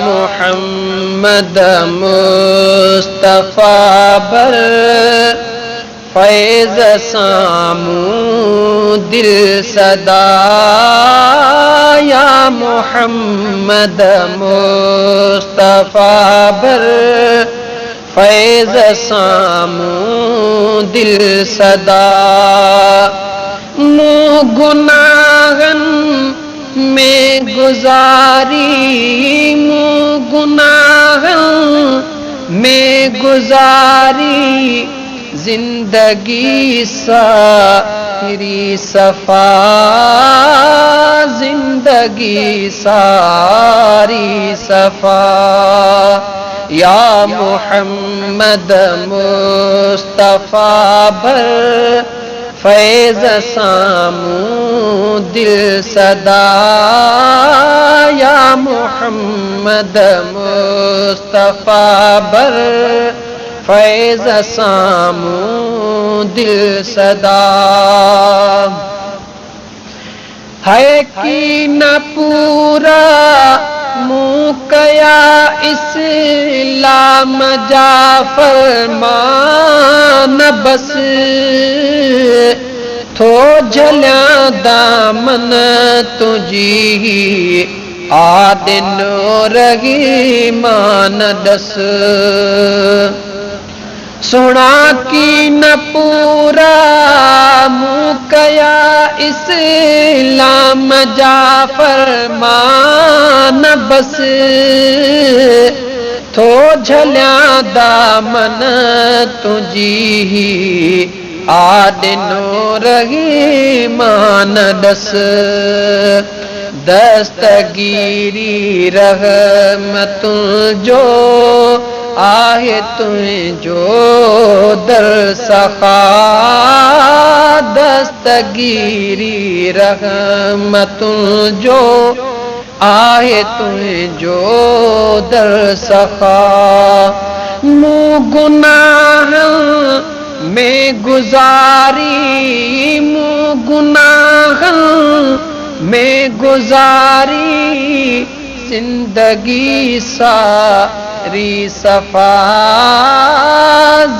मोहम्मद मुस्तफा बर फैज़ सामू दिल सदा या मोहम्मद मुस्तफा बर फैज़ सामू दिल सदा मुँह गुनाहन में गुजारी मुँह गुनाहन में गुजारी जिंदगी सारी सफा जिंदगी सारी सफा या मोहम्मद मुस्तफा बर फैज़ सामू दिल सदा या मोहम्मद मुस्तफा बर फैज़ सामू दिल सदा है कि न पूरा मुँह कया इस्लाम जा फरमान बस थो झलिया दामन तुझी आदिनो रही मान दस सुना की न पूरा मुँह कया इस्लाम जा फरमान बस थो झलिया दामन तुझी आदिनो रही मान दस दस्तगीरी रहमतुं जो आहे तुझो दर सखा दस्तगीरी रहमतुं जो आहे तुझो दर सखा मुँह गुनाह में गुजारी मुँह गुनाह में गुजारी जिंदगी सारी सफा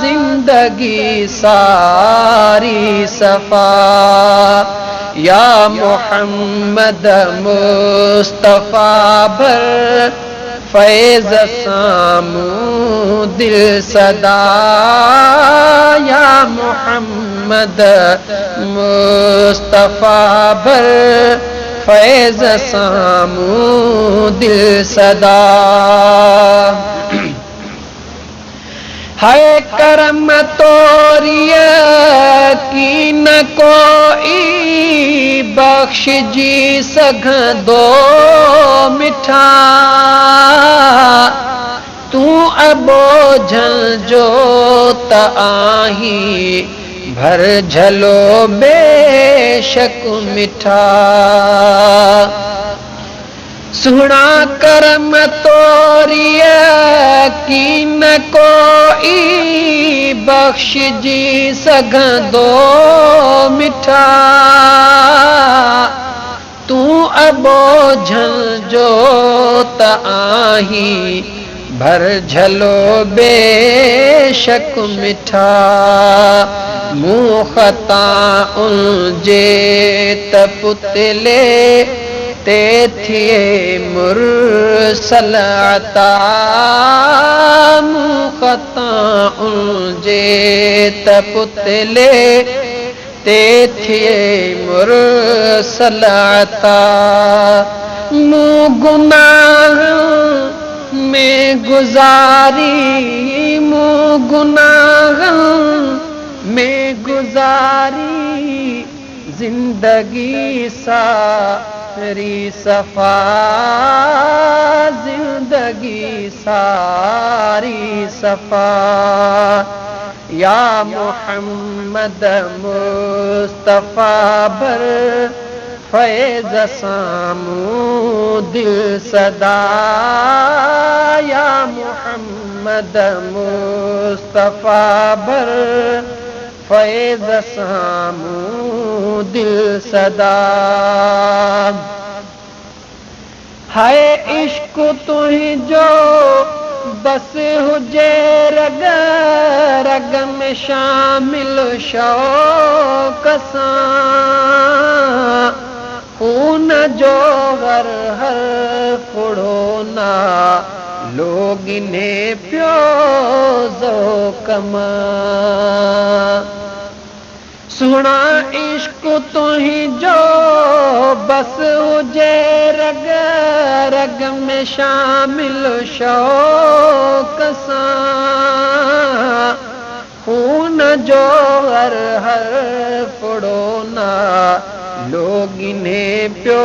जिंदगी सारी सफा या मोहम्मद मुस्तफा बर फैज़ सामू दिल सदा या मोहम्मद मुस्तफा बर फैज़ सामू दिल सदा है करम तोरिया की न कोई बख्श जी सघंदो मिठा तू अबोझल जो त आही भर झलो बेशक मिठा सुना करम तोरिया की न कोई बख्श जी सघंदो मिठा तू अबोझल जो त आही भर झलो बेशक मिठा मुँह खता उनजे त पुतले ते थिए मुरसल अता मुँह खता उनजे त पुतले ते थिए मुरसल अता मुँह गुनाह में गुजारी मुँह गुनाह में गुजारी जिंदगी सारी सफा जिंदगी सारी सफा या मोहम्मद मुस्तफा बर फैज़ सामू दिल सदा या मोहम्मद मुस्तफा बर फैज़ सामू दिल सदा है इश्क इश्क तुंहिंजो बस हुजे रग रग में शामिल शौक़ सां खून जो हर हर फुड़ोना लोग इन्हें पियो ज़ौक़ मां सुहिणा इश्क तुंहिंजो बस हुजे रग रग में शामिल शौक़ सां खून जो हर हर फुड़ोना लोग इन्हें पियो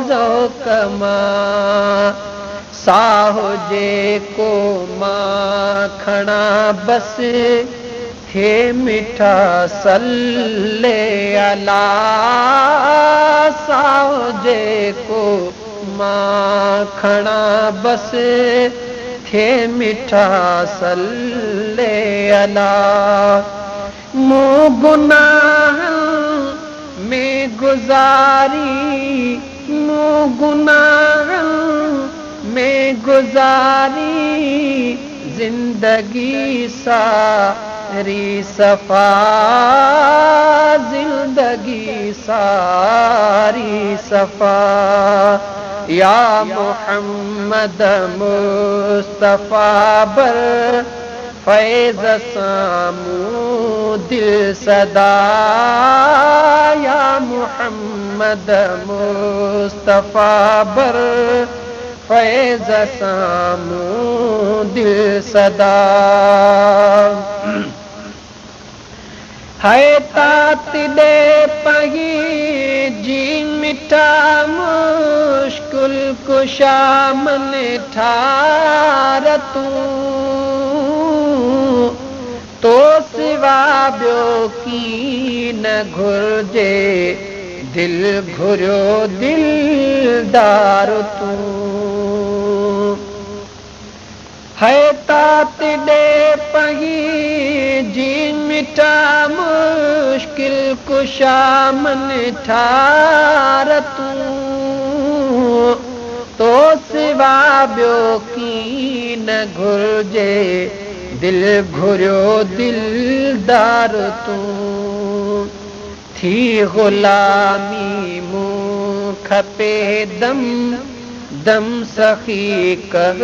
ज़ौक़ मां साह जेको मां खणा बस थे मिठा सल्ले अला साह जेको मां खणा बस थे मिठा सल्ले अला मूं गुनाह में गुज़ारी मूं गुनाह में गुज़ारी जिंदगी सारी सफ़ा जिंदगी सारी सफ़ा या मोहम्मद मुस्तफ़ा बर फैज़ सामूं दिल सदा या मोहम्मद मुस्तफ़ा बर फैज़ सामूं दिल सदा है तात दे पही जी मिठा मुश्किल कुशा मन ठार तूं तो सिवा ॿियो की न घुर्जे दिल घुरियो दिलदार तूं है तात ॾे पही जी मिठा मुश्किल कुशा मन ठार तूं तो सिवा ॿियो की न घुर्जे दिल घुरियो दिलदार तूं थी ग़ुलामी मूं खपे दम दम सखी कर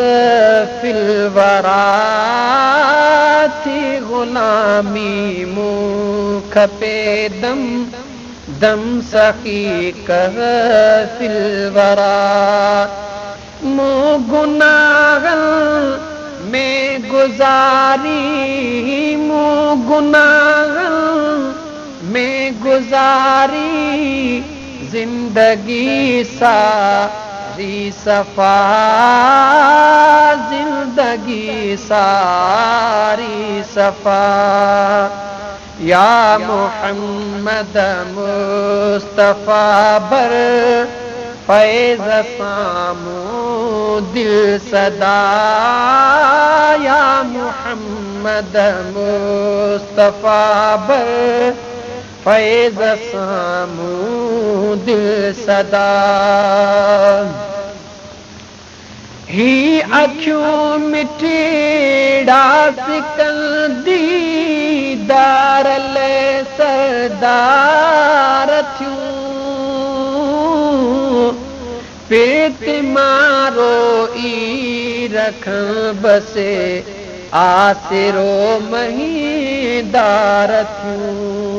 फिल वरा थी ग़ुलामी मूं खपे दम दम सखी कर फिल वरा मूं गुनाहन में गुज़ारी मूं गुनाहन में गुज़ारी जिंदगी सारी सफ़ा जिंदगी सारी सफ़ा या मोहम्मद मुस्तफ़ा बर फैज़ सामूं दिल सदा या मोहम्मद मुस्तफ़ा बर फैज़ सामूं दिल सदा ही अखियूं मिठीड़ा सिकंदी दार ले सरदार थियूं पेट मारो ई रखण बसे आसिरो महीदार थियूं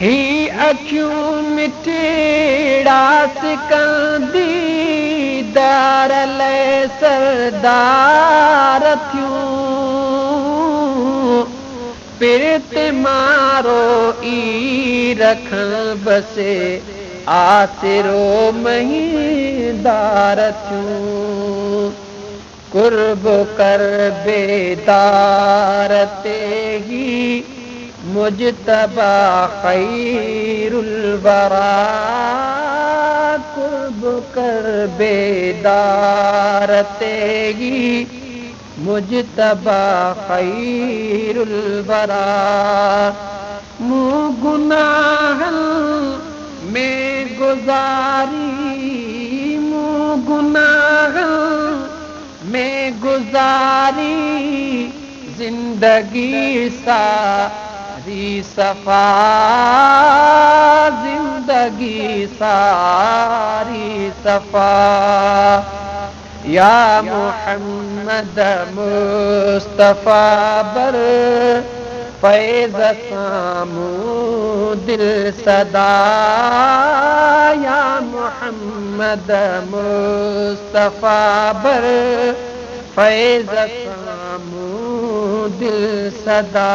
ही अखियूं मिठीड़ा सिकंदी दार ले सरदार थियूं पेट मारो ई रखण बसे आसिरो महीदार थियूं कुर्ब कर बेदार ते ही मुजतबा खैरुल वरा कुर्ब कर बेदार ते ही मुजतबा खैरुल वरा मूं गुनाहन में गुज़ारी गुजारी जिंदगी सारी सफा, जिंदगी सारी सफा। या मोहम्मद मुस्तफा बर फैज़ सामू दिल सदा। या मोहम्मद मुस्तफा बर फैज़ सामू दिल सदा।